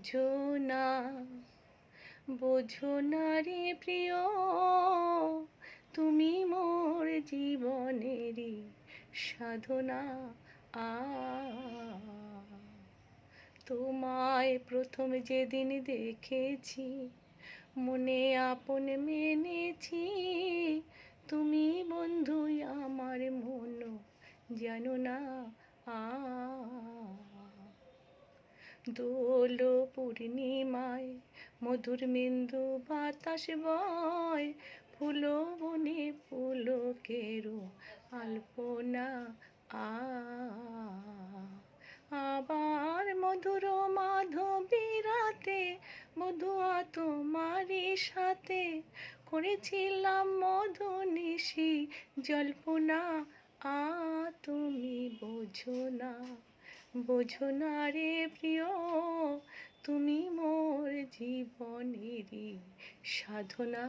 বোঝো না, বোঝো না রে প্রিয়, তুমি মোর জীবনেরই সাধনা। আ তোমায় প্রথম যেদিন দেখেছি, মনে আপন মেনেছি, তুমি বন্ধুই আমার মন, জানো না। আ দোল পূর্ণিমায় মধুর মেন্দু বাতাস বয়, ফুল বনে পুলকেরও আলপনা। আ আবার মধুর মাধবী রাতে বধুয়া তোমারই সাথে করেছিলাম মধু নিশি জল্পনা। তুমি বোঝো না, বোঝো না রে প্রিয়, তুমি মোর জীবনেরই সাধনা।